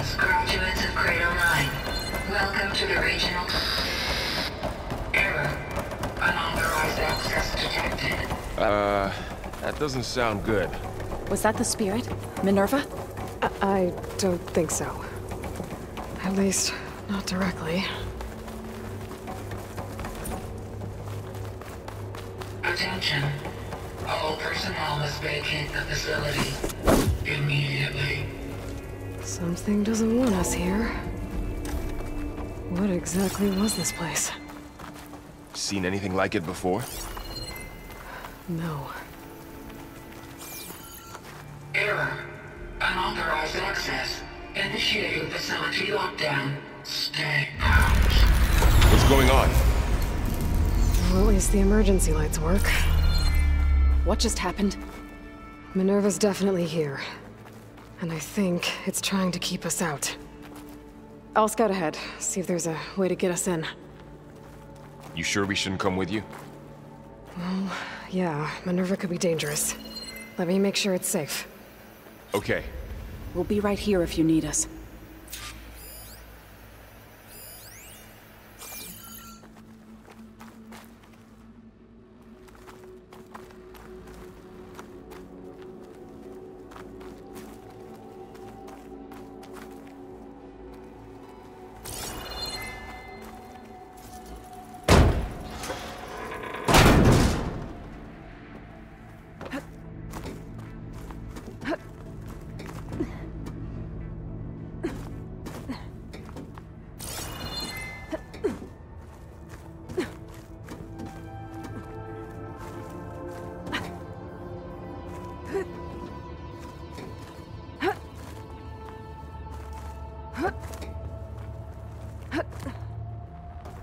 Greetings, graduates of Grade 9. Welcome to the regional... Error. Unauthorized access detected. That doesn't sound good. Was that the spirit? Minerva? I don't think so. At least, not directly. Attention. All personnel must vacate the facility immediately. Something doesn't want us here. What exactly was this place? Seen anything like it before? No. Error. Unauthorized access. Initiating facility lockdown. Stay out. What's going on? Well, at least the emergency lights work. What just happened? Minerva's definitely here. And I think it's trying to keep us out. I'll scout ahead, see if there's a way to get us in. You sure we shouldn't come with you? Well, yeah, Minerva could be dangerous. Let me make sure it's safe. Okay. We'll be right here if you need us.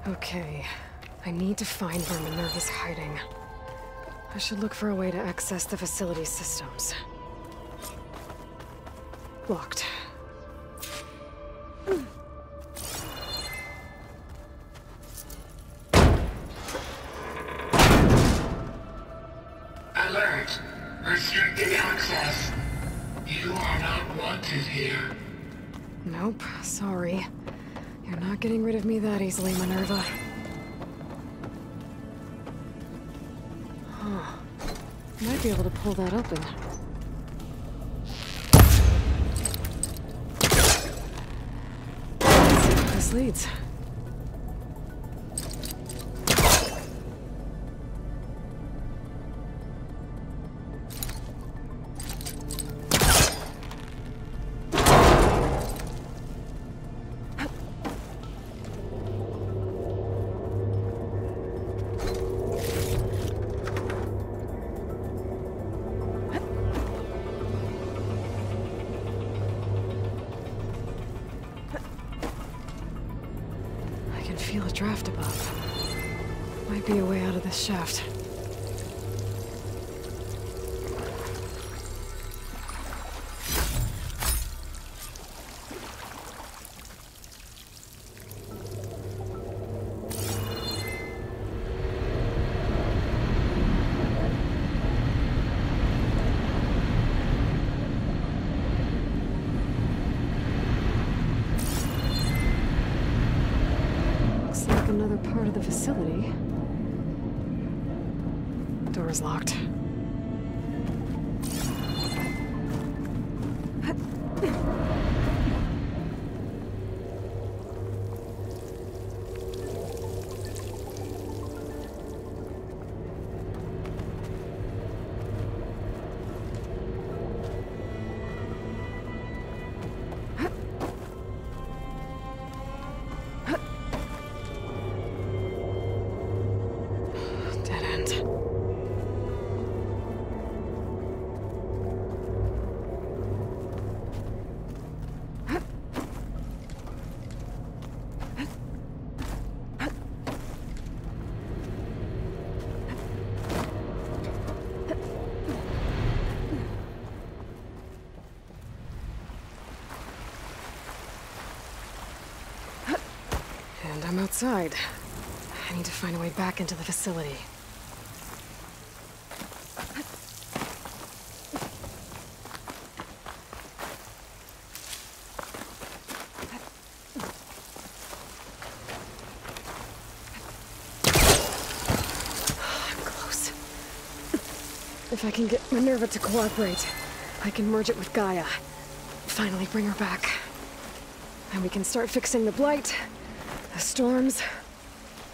Okay, I need to find where Minerva's hiding. I should look for a way to access the facility's systems. Locked. Alert. Restricted access. You are not wanted here. Nope, sorry. You're not getting rid of me that easily, Minerva. Huh. Might be able to pull that open. Let's see where this leads. Feel a draft above. Might be a way out of this shaft. Another part of the facility. Door's locked. And I'm outside. I need to find a way back into the facility. If I can get Minerva to cooperate, I can merge it with Gaia. Finally bring her back. And we can start fixing the Blight, the storms,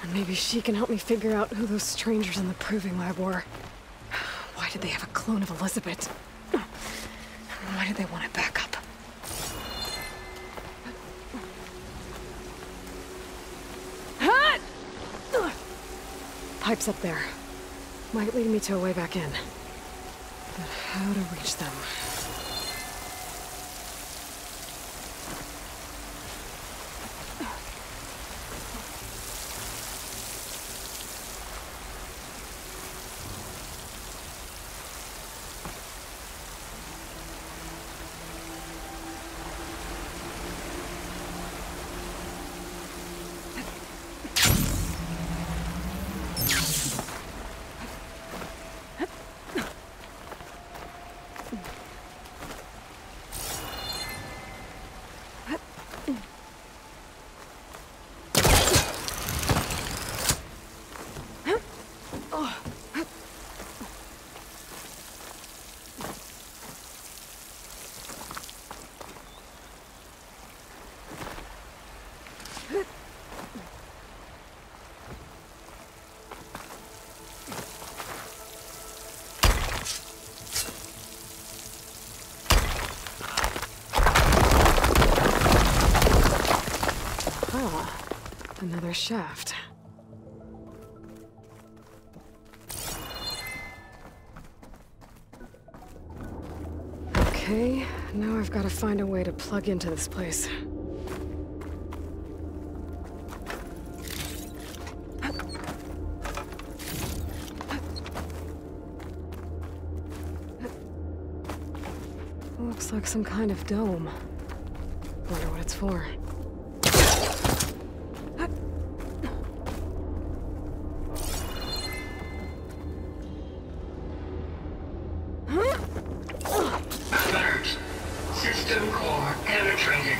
and maybe she can help me figure out who those strangers in the proving lab were. Why did they have a clone of Elizabeth? Why did they want it back up? Pipe's up there. Might lead me to a way back in. But how to reach them? Another shaft. Okay, now I've got to find a way to plug into this place. Looks like some kind of dome. Wonder what it's for. Alert. System core penetrated.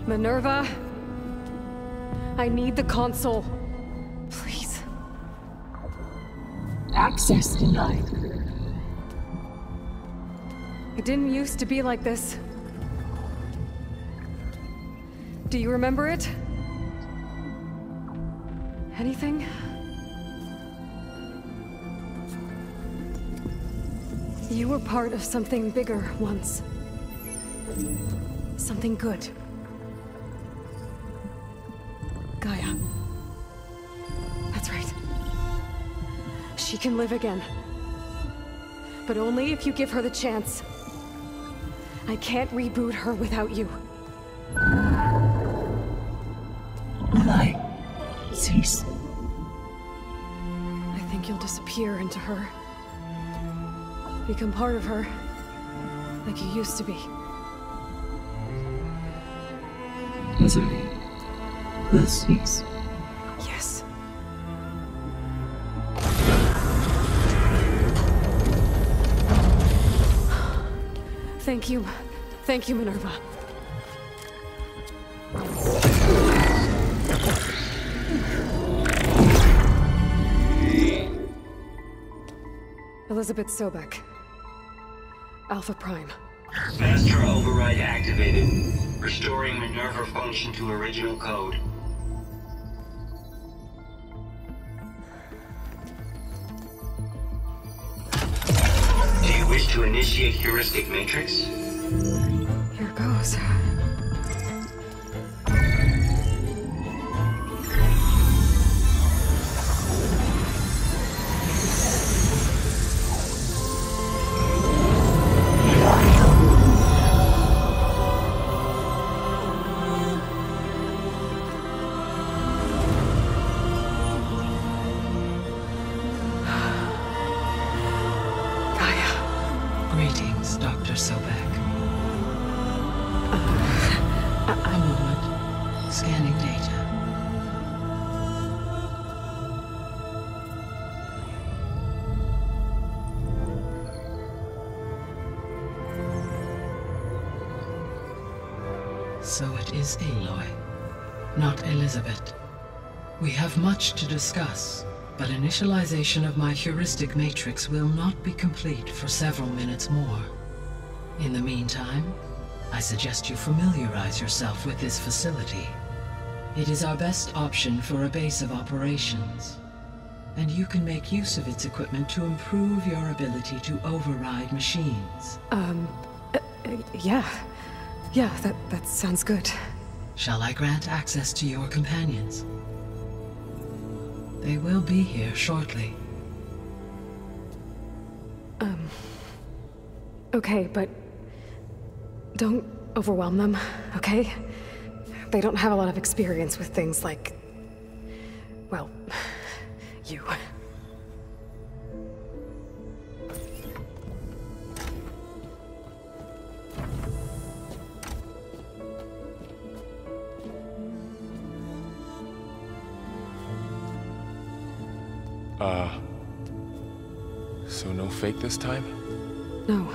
Minerva, I need the console. Please. Access denied. It didn't used to be like this. Do you remember it? Anything? You were part of something bigger once. Something good. Gaia. That's right. She can live again. But only if you give her the chance. I can't reboot her without you. Light. Cease. I think you'll disappear into her. Become part of her. Like you used to be. Misery. The cease. Yes. Thank you. Thank you, Minerva. Elizabeth Sobek. Alpha Prime. Master override activated. Restoring Minerva function to original code. Do you wish to initiate heuristic matrix? Here goes. Greetings, Dr. Sobek. A moment. Scanning data. So it is Aloy, not Elizabeth. We have much to discuss, but initialization of my heuristic matrix will not be complete for several minutes more. In the meantime, I suggest you familiarize yourself with this facility. It is our best option for a base of operations, and you can make use of its equipment to improve your ability to override machines. Yeah. Yeah, that sounds good. Shall I grant access to your companions? They will be here shortly. Okay, but don't overwhelm them, okay? They don't have a lot of experience with things like, well, you. So no fake this time? No.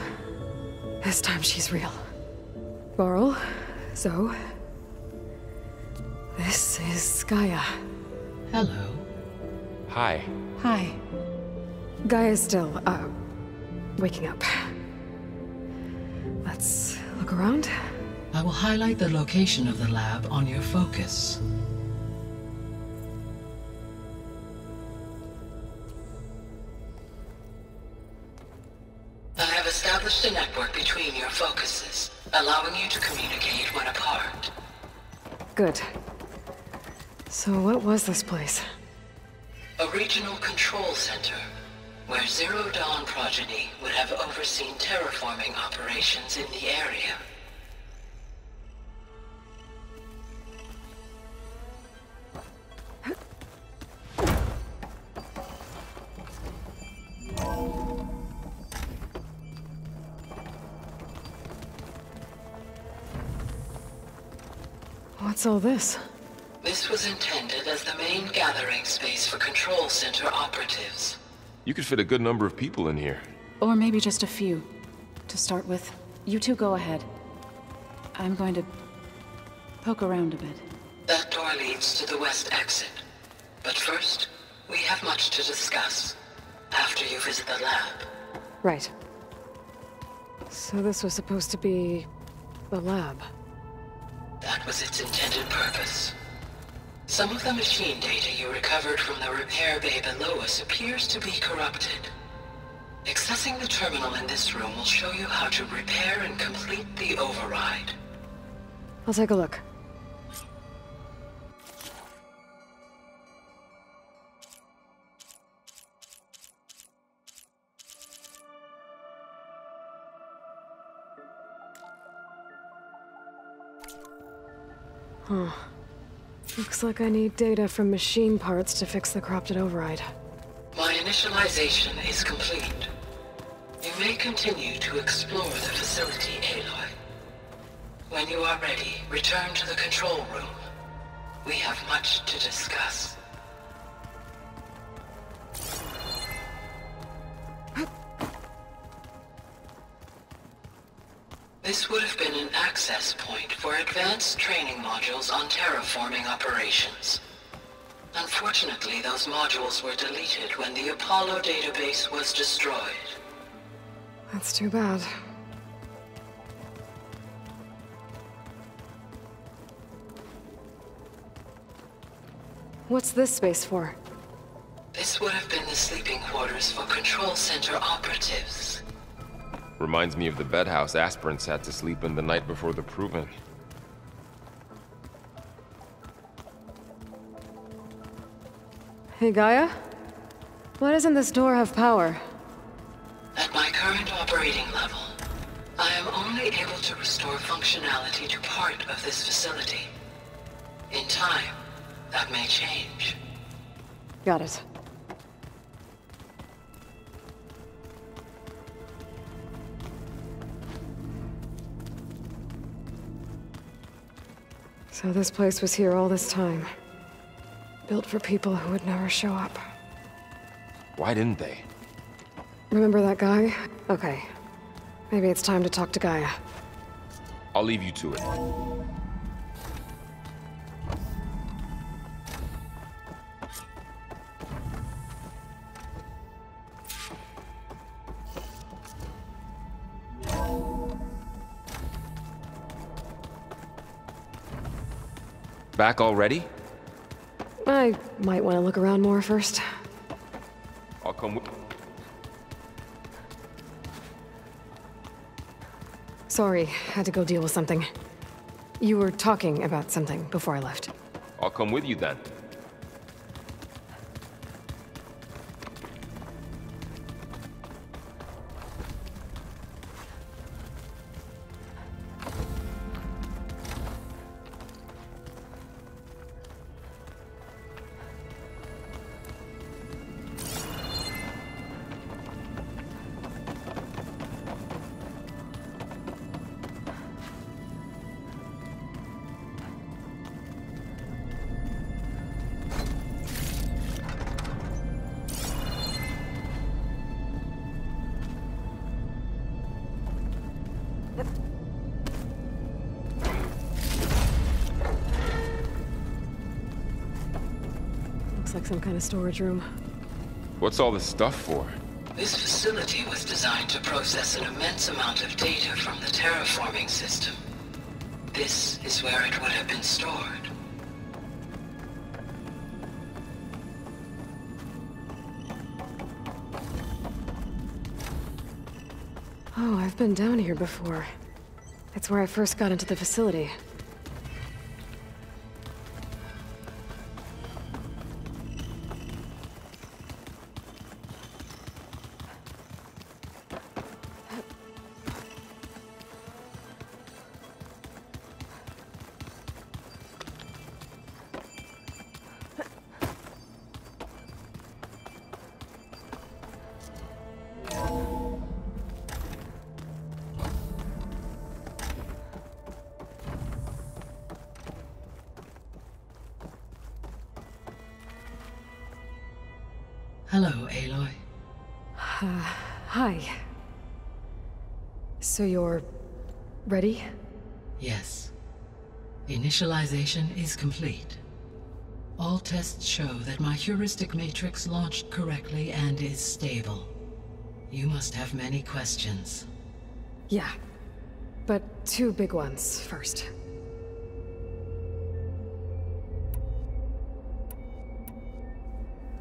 This time she's real. Varl, Zoe. This is Gaia. Hello. Hi. Hi. Gaia's still, waking up. Let's look around. I will highlight the location of the lab on your focus. I have established a network between your focuses, allowing you to communicate when apart. Good. So what was this place? A regional control center, where Zero Dawn progeny would have overseen terraforming operations in the area. What's all this? This was intended as the main gathering space for control center operatives. You could fit a good number of people in here. Or maybe just a few. To start with, you two go ahead. I'm going to poke around a bit. That door leads to the west exit. But first, we have much to discuss. After you visit the lab. Right. So this was supposed to be the lab. That was its intended purpose. Some of the machine data you recovered from the repair bay below us appears to be corrupted. Accessing the terminal in this room will show you how to repair and complete the override. I'll take a look. Huh. Looks like I need data from machine parts to fix the corrupted override. My initialization is complete. You may continue to explore the facility, Aloy. When you are ready, return to the control room. We have much to discuss. This would have been an access point for advanced training modules on terraforming operations. Unfortunately, those modules were deleted when the Apollo database was destroyed. That's too bad. What's this space for? This would have been the sleeping quarters for control center operatives. Reminds me of the bedhouse aspirants had to sleep in the night before the proving. Hey, Gaia? Why doesn't this door have power? At my current operating level, I am only able to restore functionality to part of this facility. In time, that may change. Got it. So this place was here all this time. Built for people who would never show up. Why didn't they? Remember that guy? Okay. Maybe it's time to talk to Gaia. I'll leave you to it. Back already? I might want to look around more first. I'll come with... Sorry, had to go deal with something. You were talking about something before I left. I'll come with you then. Looks like some kind of storage room. What's all this stuff for? This facility was designed to process an immense amount of data from the terraforming system. This is where it would have been stored. Oh, I've been down here before. It's where I first got into the facility. Hello, Aloy. Hi. So you're... ready? Yes. Initialization is complete. All tests show that my heuristic matrix launched correctly and is stable. You must have many questions. Yeah. But two big ones first.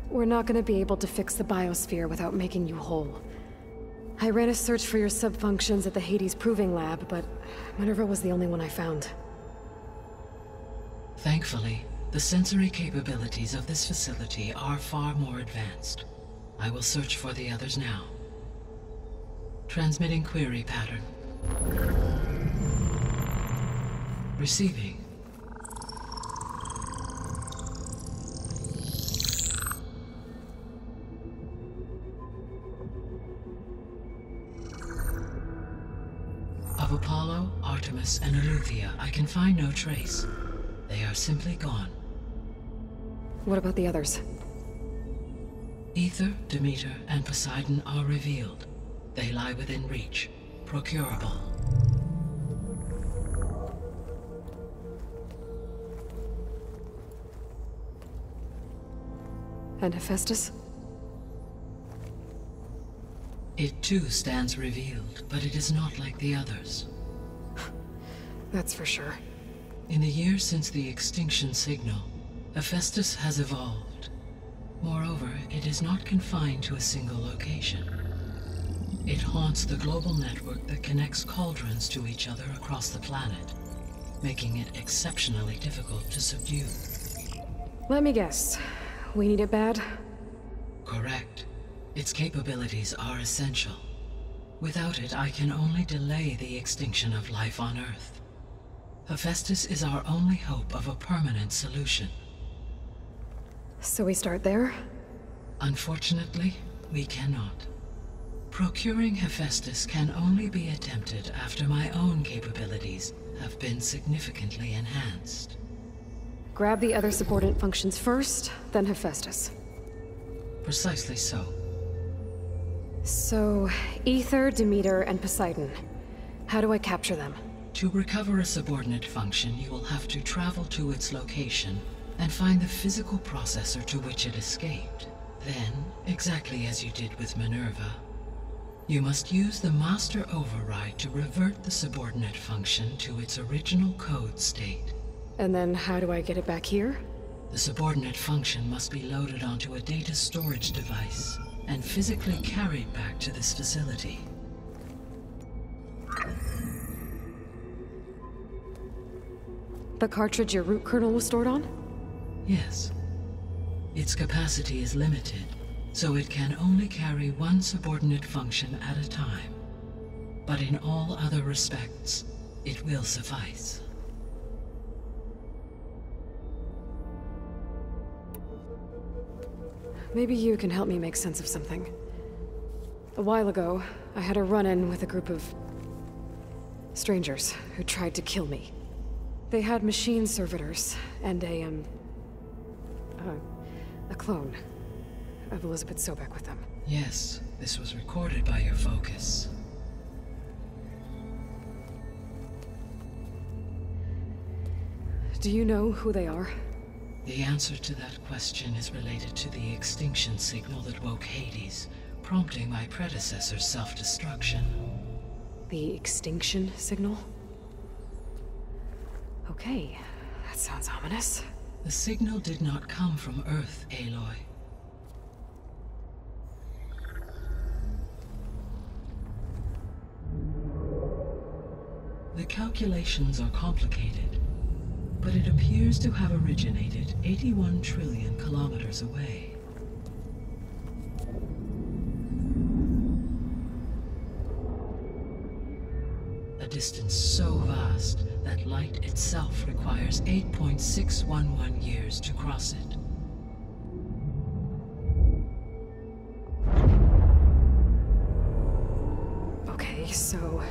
We're not gonna be able to fix the biosphere without making you whole. I ran a search for your subfunctions at the Hades Proving Lab, but Minerva was the only one I found. Thankfully, the sensory capabilities of this facility are far more advanced. I will search for the others now. Transmitting query pattern. Receiving. Of Apollo, Artemis, and Eleuthia, I can find no trace. They are simply gone. What about the others? Ether, Demeter, and Poseidon are revealed. They lie within reach. Procurable. And Hephaestus? It too stands revealed, but it is not like the others. That's for sure. In the years since the extinction signal, Hephaestus has evolved. Moreover, it is not confined to a single location. It haunts the global network that connects cauldrons to each other across the planet, making it exceptionally difficult to subdue. Let me guess. We need it bad? Correct. Its capabilities are essential. Without it, I can only delay the extinction of life on Earth. Hephaestus is our only hope of a permanent solution. So we start there? Unfortunately, we cannot. Procuring Hephaestus can only be attempted after my own capabilities have been significantly enhanced. grab the other subordinate functions first, then Hephaestus. Precisely so. So, Ether, Demeter, and Poseidon. How do I capture them? To recover a subordinate function, you will have to travel to its location and find the physical processor to which it escaped. Then, exactly as you did with Minerva, you must use the master override to revert the subordinate function to its original code state. And then how do I get it back here? The subordinate function must be loaded onto a data storage device and physically carried back to this facility. The cartridge your root kernel was stored on? Yes. Its capacity is limited, so it can only carry one subordinate function at a time. But in all other respects, it will suffice. Maybe you can help me make sense of something. A while ago, I had a run-in with a group of strangers who tried to kill me. They had machine servitors and a clone of Elizabeth Sobek with them. Yes, this was recorded by your focus. Do you know who they are? The answer to that question is related to the extinction signal that woke Hades, prompting my predecessor's self-destruction. The extinction signal? Okay, that sounds ominous. The signal did not come from Earth, Aloy. The calculations are complicated, but it appears to have originated 81 trillion kilometers away. A distance so vast that light itself requires 8.611 years to cross it. Okay, so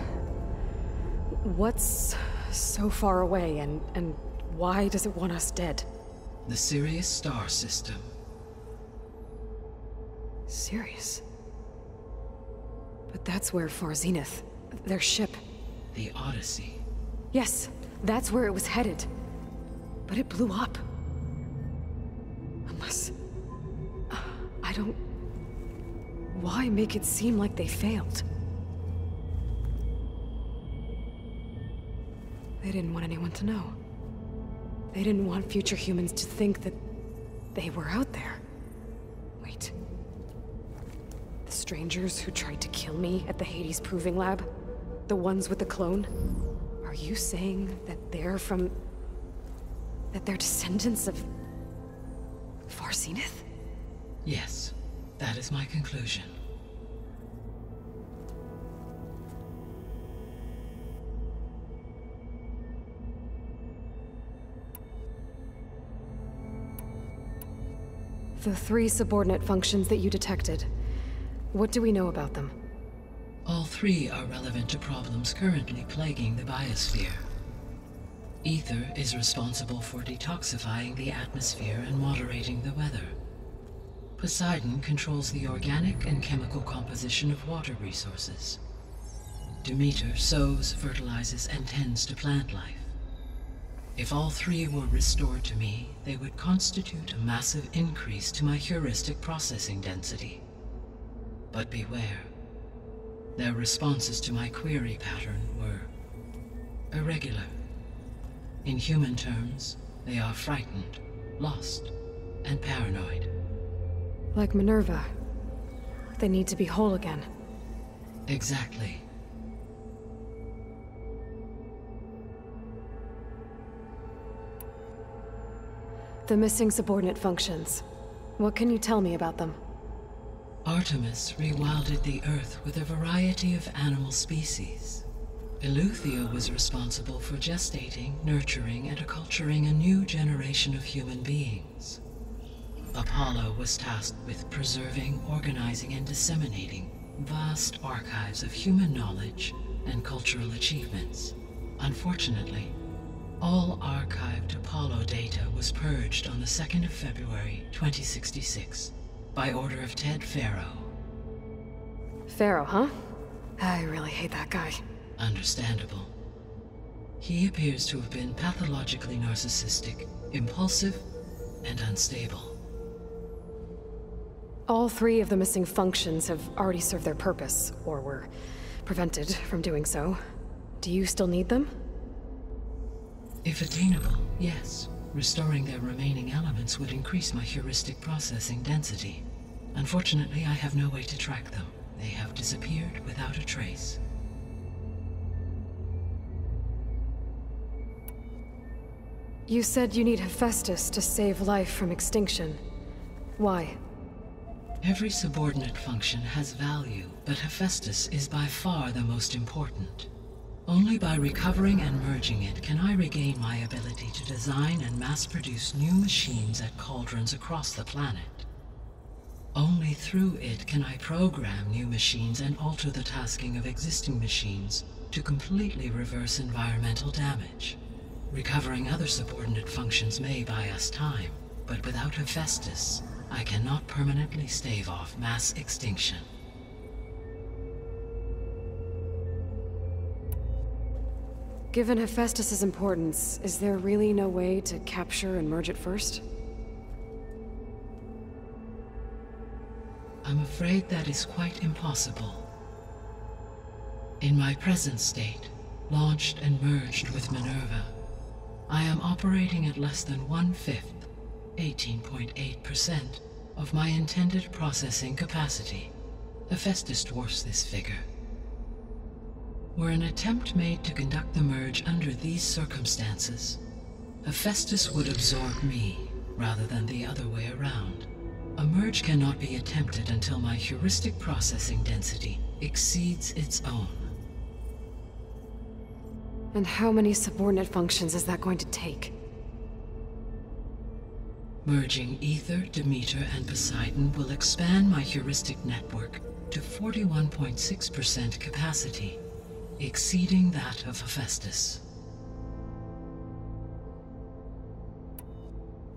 what's so far away and why does it want us dead? The Sirius star system. Sirius? But that's where Far Zenith, their ship. The Odyssey. Yes, that's where it was headed. But it blew up. Unless... I don't... Why make it seem like they failed? They didn't want anyone to know. They didn't want future humans to think that they were out there. Wait. The strangers who tried to kill me at the Hades Proving Lab? The ones with the clone? Are you saying that they're from... that they're descendants of... Far Zenith? Yes, that is my conclusion. The 3 subordinate functions that you detected. What do we know about them? All 3 are relevant to problems currently plaguing the biosphere. Ether is responsible for detoxifying the atmosphere and moderating the weather. Poseidon controls the organic and chemical composition of water resources. Demeter sows, fertilizes, and tends to plant life. If all 3 were restored to me, they would constitute a massive increase to my heuristic processing density. But beware. Their responses to my query pattern were irregular. In human terms, they are frightened, lost, and paranoid. Like Minerva. They need to be whole again. Exactly. The missing subordinate functions. What can you tell me about them? Artemis rewilded the Earth with a variety of animal species. Eleuthia was responsible for gestating, nurturing, and acculturating a new generation of human beings. Apollo was tasked with preserving, organizing, and disseminating vast archives of human knowledge and cultural achievements. Unfortunately, All archived Apollo data was purged on the 2nd of February, 2066, by order of Ted Farrow. Pharaoh, huh? I really hate that guy. Understandable. He appears to have been pathologically narcissistic, impulsive, and unstable. All 3 of the missing functions have already served their purpose, or were prevented from doing so. Do you still need them? If attainable, yes. Restoring their remaining elements would increase my heuristic processing density. Unfortunately, I have no way to track them. They have disappeared without a trace. You said you need Hephaestus to save life from extinction. Why? Every subordinate function has value, but Hephaestus is by far the most important. Only by recovering and merging it can I regain my ability to design and mass-produce new machines at cauldrons across the planet. Only through it can I program new machines and alter the tasking of existing machines to completely reverse environmental damage. Recovering other subordinate functions may buy us time, but without Hephaestus, I cannot permanently stave off mass extinction. Given Hephaestus's importance, is there really no way to capture and merge it first? I'm afraid that is quite impossible. In my present state, launched and merged with Minerva, I am operating at less than 1/5, 18.8%, of my intended processing capacity. Hephaestus dwarfs this figure. Were an attempt made to conduct the merge under these circumstances, Hephaestus would absorb me, rather than the other way around. A merge cannot be attempted until my heuristic processing density exceeds its own. And how many subordinate functions is that going to take? Merging Ether, Demeter, and Poseidon will expand my heuristic network to 41.6% capacity, exceeding that of Hephaestus.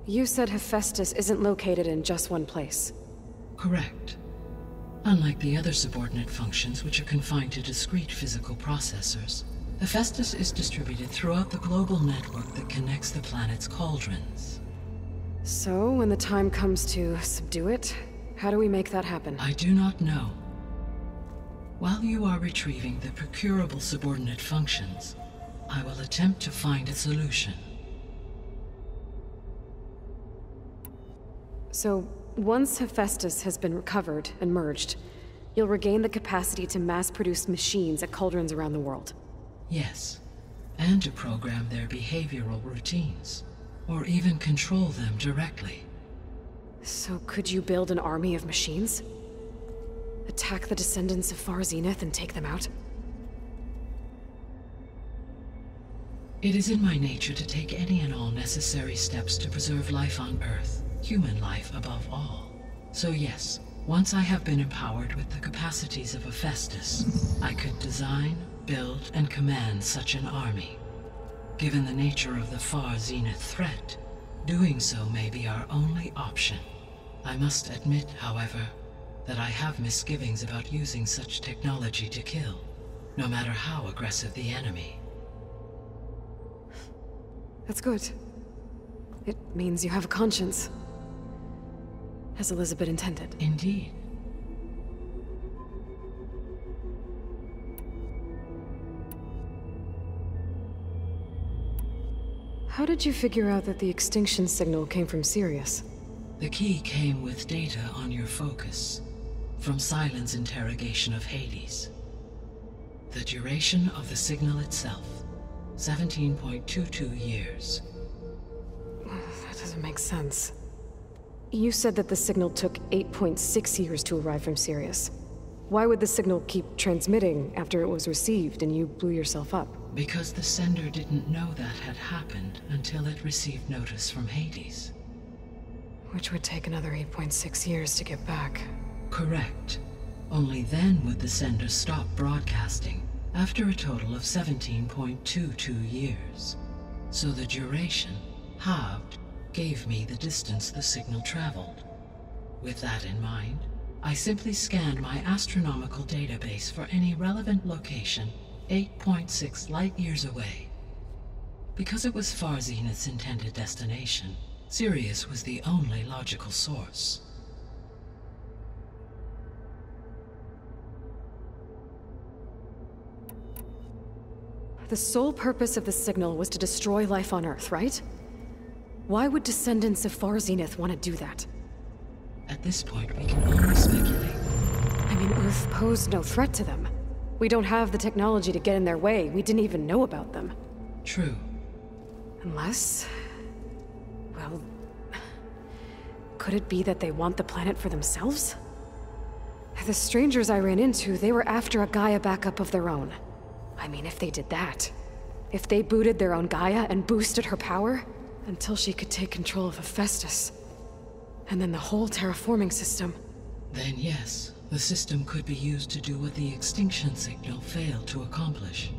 You said Hephaestus isn't located in just one place. Correct. Unlike the other subordinate functions, which are confined to discrete physical processors, Hephaestus is distributed throughout the global network that connects the planet's cauldrons. So, when the time comes to subdue it, how do we make that happen? I do not know. While you are retrieving the procurable subordinate functions, I will attempt to find a solution. So, once Hephaestus has been recovered and merged, you'll regain the capacity to mass-produce machines at cauldrons around the world. Yes, and to program their behavioral routines, or even control them directly. So could you build an army of machines? Attack the descendants of Far Zenith and take them out? It is in my nature to take any and all necessary steps to preserve life on Earth, human life above all. So yes, once I have been empowered with the capacities of Hephaestus, I could design, build, and command such an army. Given the nature of the Far Zenith threat, doing so may be our only option. I must admit, however, that I have misgivings about using such technology to kill, no matter how aggressive the enemy. That's good. It means you have a conscience. As Elizabeth intended. Indeed. How did you figure out that the extinction signal came from Sirius? The key came with data on your focus, from Silent's interrogation of Hades. The duration of the signal itself, 17.22 years. That doesn't make sense. You said that the signal took 8.6 years to arrive from Sirius. Why would the signal keep transmitting after it was received and you blew yourself up? Because the sender didn't know that had happened until it received notice from Hades. Which would take another 8.6 years to get back. Correct. Only then would the sender stop broadcasting, after a total of 17.22 years. So the duration, halved, gave me the distance the signal traveled. With that in mind, I simply scanned my astronomical database for any relevant location 8.6 light-years away. Because it was Far Zenith's intended destination, Sirius was the only logical source. The sole purpose of the signal was to destroy life on Earth, right? Why would descendants of Far Zenith want to do that? At this point, we can only speculate. I mean, Earth posed no threat to them. We don't have the technology to get in their way. We didn't even know about them. True. Unless... well... could it be that they want the planet for themselves? The strangers I ran into, they were after a Gaia backup of their own. I mean, if they did that... if they booted their own Gaia and boosted her power... until she could take control of Hephaestus. And then the whole terraforming system. Then yes, the system could be used to do what the extinction signal failed to accomplish.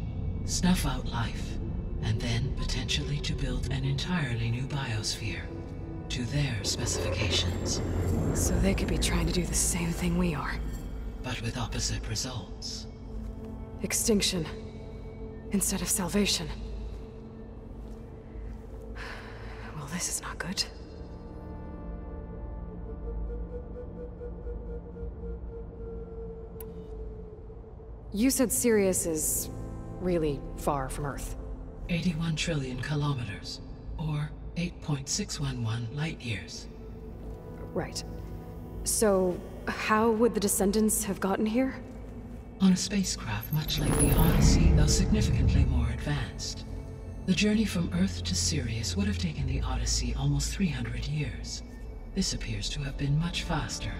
Snuff out life, and then potentially to build an entirely new biosphere, to their specifications. So they could be trying to do the same thing we are. But with opposite results. Extinction, instead of salvation. Well, this is not good. You said Sirius is really far from Earth. 81 trillion kilometers, or 8.611 light-years. Right. So, how would the descendants have gotten here? On a spacecraft much like the Odyssey, though significantly more advanced. The journey from Earth to Sirius would have taken the Odyssey almost 300 years. This appears to have been much faster.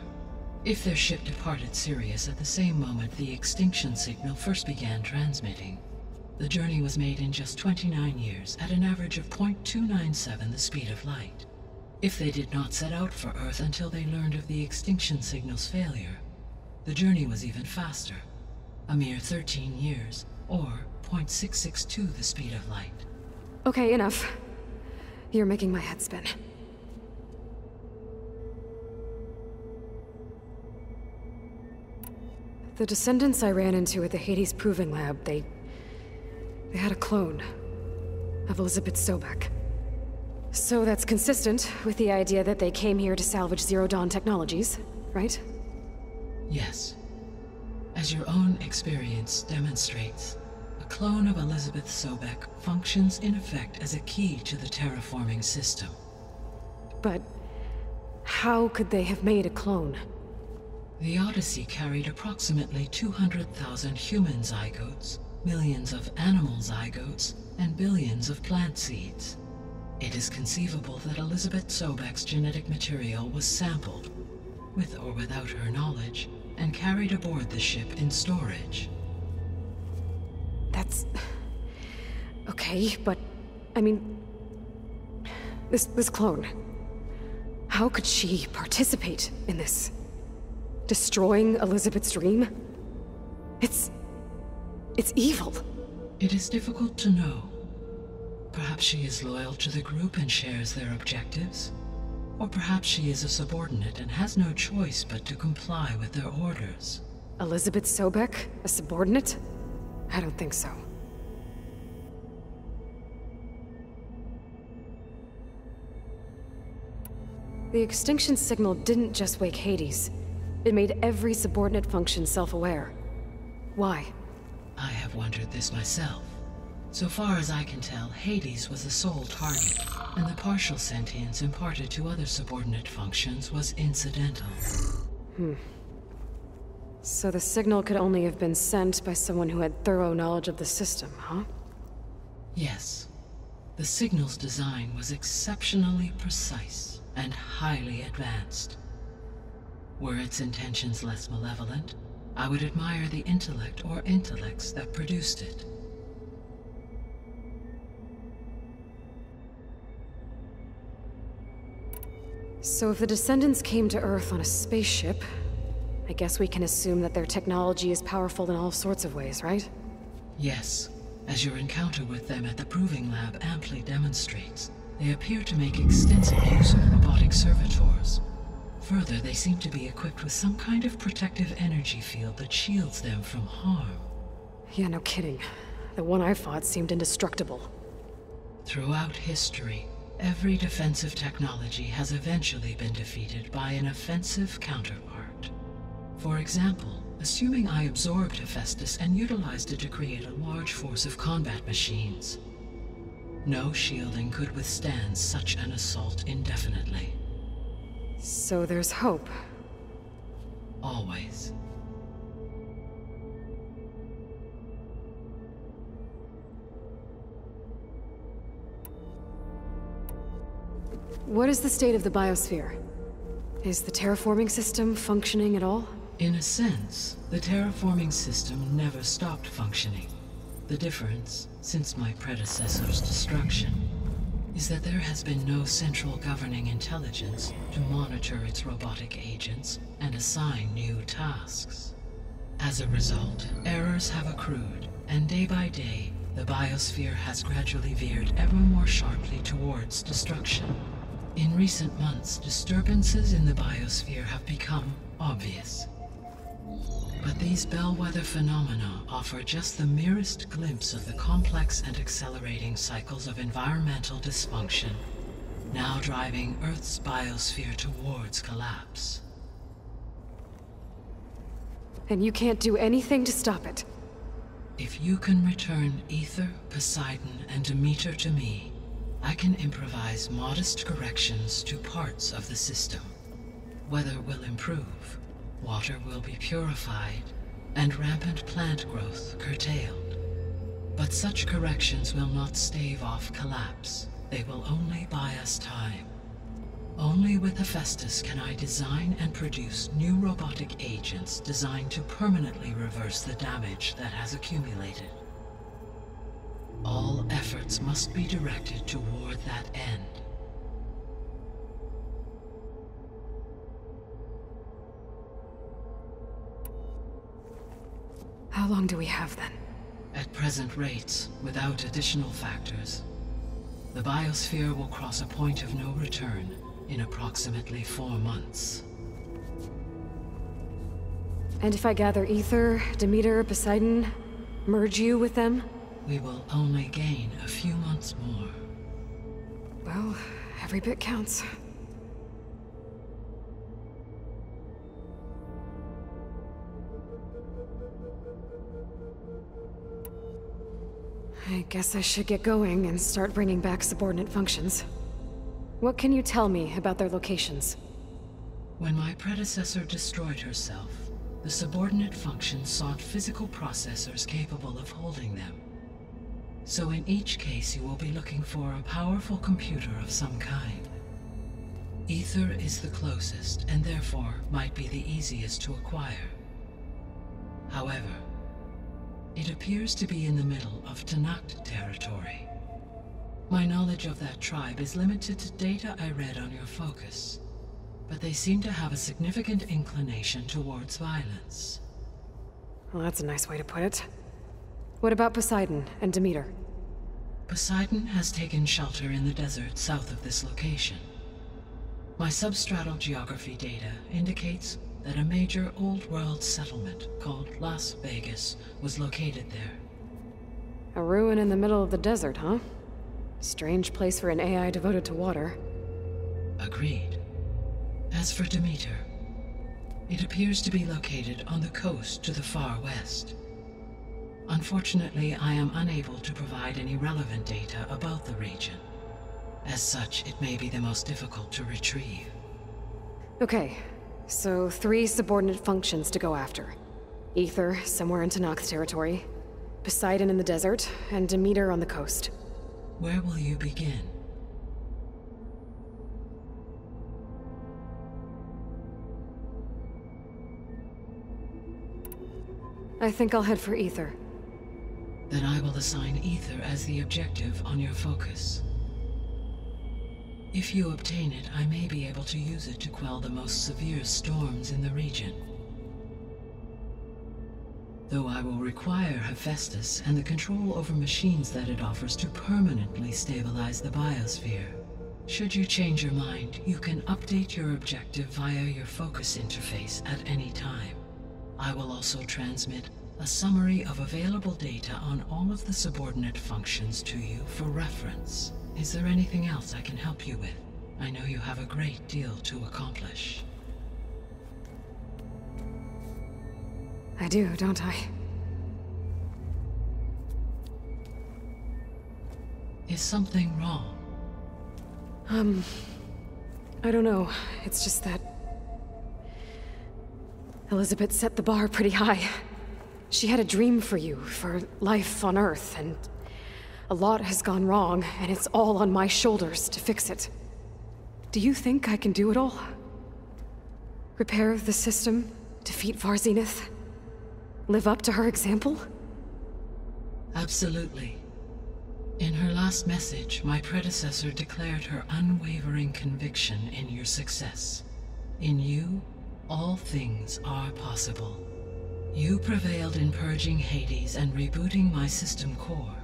If their ship departed Sirius at the same moment the extinction signal first began transmitting, the journey was made in just 29 years at an average of 0.297 the speed of light. If they did not set out for Earth until they learned of the extinction signal's failure, the journey was even faster, a mere 13 years, or 0.662 the speed of light. Okay, enough. You're making my head spin. The descendants I ran into at the Hades Proving Lab, they had a clone of Elizabeth Sobek. So that's consistent with the idea that they came here to salvage Zero Dawn technologies, right? Yes. As your own experience demonstrates, a clone of Elizabeth Sobek functions in effect as a key to the terraforming system. But how could they have made a clone? The Odyssey carried approximately 200,000 human zygotes, millions of animal zygotes, and billions of plant seeds. It is conceivable that Elizabeth Sobek's genetic material was sampled, with or without her knowledge, and carried aboard the ship in storage. That's... okay, but... I mean... This clone... how could she participate in this? Destroying Elizabeth's dream? It's evil. It is difficult to know. Perhaps she is loyal to the group and shares their objectives. Or perhaps she is a subordinate and has no choice but to comply with their orders. Elizabeth Sobek? A subordinate? I don't think so. The extinction signal didn't just wake Hades. It made every subordinate function self-aware. Why? I have wondered this myself. So far as I can tell, Hades was the sole target, and the partial sentience imparted to other subordinate functions was incidental. So the signal could only have been sent by someone who had thorough knowledge of the system, huh? Yes. The signal's design was exceptionally precise and highly advanced. Were its intentions less malevolent, I would admire the intellect or intellects that produced it. So if the descendants came to Earth on a spaceship, I guess we can assume that their technology is powerful in all sorts of ways, right? Yes. As your encounter with them at the Proving Lab amply demonstrates, they appear to make extensive use of robotic servitors. Further, they seem to be equipped with some kind of protective energy field that shields them from harm. Yeah, no kidding. The one I fought seemed indestructible. Throughout history, every defensive technology has eventually been defeated by an offensive counterpart. For example, assuming I absorbed Hephaestus and utilized it to create a large force of combat machines. No shielding could withstand such an assault indefinitely. So there's hope. Always. What is the state of the biosphere? Is the terraforming system functioning at all? In a sense, the terraforming system never stopped functioning. The difference, since my predecessor's destruction, is that there has been no central governing intelligence to monitor its robotic agents and assign new tasks. As a result, errors have accrued, and day by day, the biosphere has gradually veered ever more sharply towards destruction. In recent months, disturbances in the biosphere have become obvious. But these bellwether phenomena offer just the merest glimpse of the complex and accelerating cycles of environmental dysfunction, now driving Earth's biosphere towards collapse. And you can't do anything to stop it? If you can return Ether, Poseidon, and Demeter to me, I can improvise modest corrections to parts of the system. Weather will improve. Water will be purified, and rampant plant growth curtailed. But such corrections will not stave off collapse. They will only buy us time. Only with Hephaestus can I design and produce new robotic agents designed to permanently reverse the damage that has accumulated. All efforts must be directed toward that end. How long do we have then? At present rates, without additional factors, the biosphere will cross a point of no return in approximately 4 months. And if I gather Ether, Demeter, Poseidon, merge you with them? We will only gain a few months more. Well, every bit counts. I guess I should get going and start bringing back subordinate functions. What can you tell me about their locations? When my predecessor destroyed herself, the subordinate functions sought physical processors capable of holding them. So in each case you will be looking for a powerful computer of some kind. Ether is the closest, and therefore might be the easiest to acquire. However, it appears to be in the middle of Tanakh territory. My knowledge of that tribe is limited to data I read on your focus, but they seem to have a significant inclination towards violence. Well, that's a nice way to put it. What about Poseidon and Demeter? Poseidon has taken shelter in the desert south of this location. My substratal geography data indicates that a major old-world settlement called Las Vegas was located there. A ruin in the middle of the desert, huh? Strange place for an AI devoted to water. Agreed. As for Demeter, it appears to be located on the coast to the far west. Unfortunately, I am unable to provide any relevant data about the region. As such, it may be the most difficult to retrieve. Okay, so 3 subordinate functions to go after. Ether, somewhere in Tanakh territory, Poseidon in the desert, and Demeter on the coast. Where will you begin? I think I'll head for Ether. Then I will assign Ether as the objective on your focus. If you obtain it, I may be able to use it to quell the most severe storms in the region. though I will require Hephaestus and the control over machines that it offers to permanently stabilize the biosphere. Should you change your mind, you can update your objective via your focus interface at any time. I will also transmit a summary of available data on all of the subordinate functions to you for reference. Is there anything else I can help you with? I know you have a great deal to accomplish. I do, don't I? Is something wrong? I don't know. It's just that Elizabeth set the bar pretty high. She had a dream for you, for life on Earth, and a lot has gone wrong, and it's all on my shoulders to fix it. Do you think I can do it all? Repair the system, defeat Varzenith, live up to her example? Absolutely. In her last message, my predecessor declared her unwavering conviction in your success. In you, all things are possible. You prevailed in purging Hades and rebooting my system core.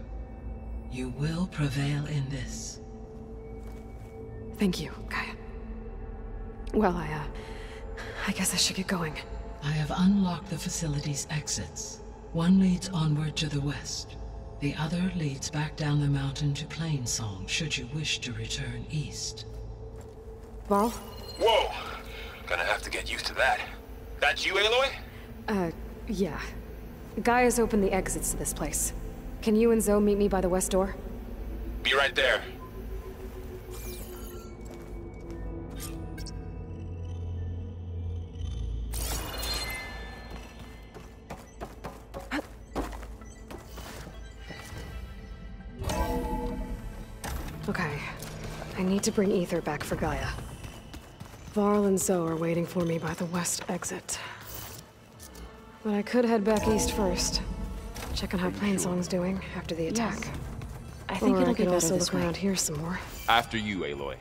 You will prevail in this. Thank you, Gaia. Well, I guess I should get going. I have unlocked the facility's exits. One leads onward to the west. The other leads back down the mountain to Plainsong, should you wish to return east. Varl? Whoa! Gonna have to get used to that. That's you, Aloy? Yeah. Gaia's opened the exits to this place. Can you and Zoe meet me by the west door? Be right there. Okay. I need to bring Ether back for Gaia. Varl and Zoe are waiting for me by the west exit. But I could head back east first. Check on how Plainsong's doing after the attack. Yes. I think Or it'll I be could better also this look way. around here some more. After you, Aloy.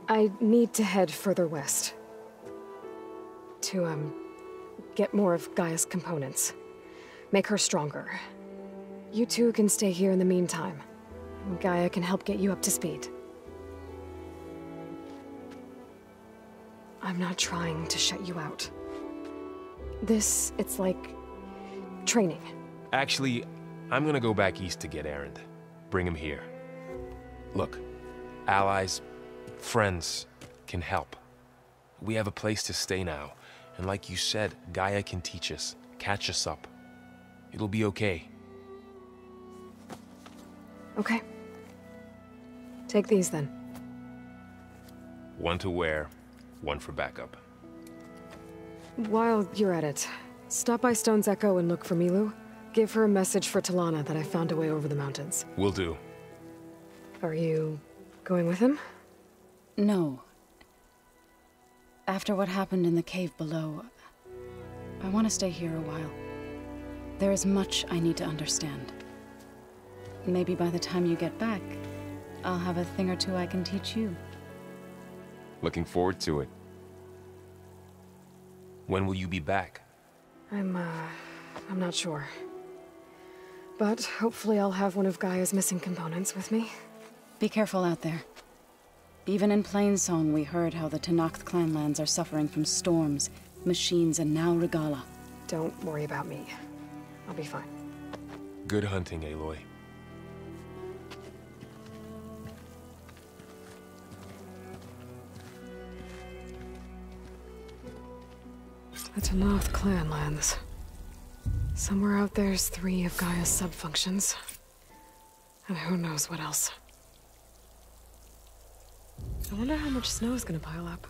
I need to head further west. To, get more of Gaia's components. Make her stronger. You two can stay here in the meantime. Gaia can help get you up to speed. I'm not trying to shut you out. It's like training. Actually, I'm gonna go back east to get Erend. Bring him here. Look, allies, friends can help. We have a place to stay now, and like you said, Gaia can teach us, catch us up. It'll be okay. Okay. Take these then. One to wear, one for backup. While you're at it, stop by Stone's Echo and look for Milu. Give her a message for Talana that I found a way over the mountains. Will do. Are you going with him? No. After what happened in the cave below, I want to stay here a while. There is much I need to understand. Maybe by the time you get back, I'll have a thing or two I can teach you. Looking forward to it. When will you be back? I'm not sure. But hopefully I'll have one of Gaia's missing components with me. Be careful out there. Even in Plainsong, we heard how the Tenakth clanlands are suffering from storms, machines, and now Regala. Don't worry about me. I'll be fine. Good hunting, Aloy. The Tenakth clanlands. Somewhere out there's 3 of Gaia's sub-functions. And who knows what else. I wonder how much snow is gonna pile up.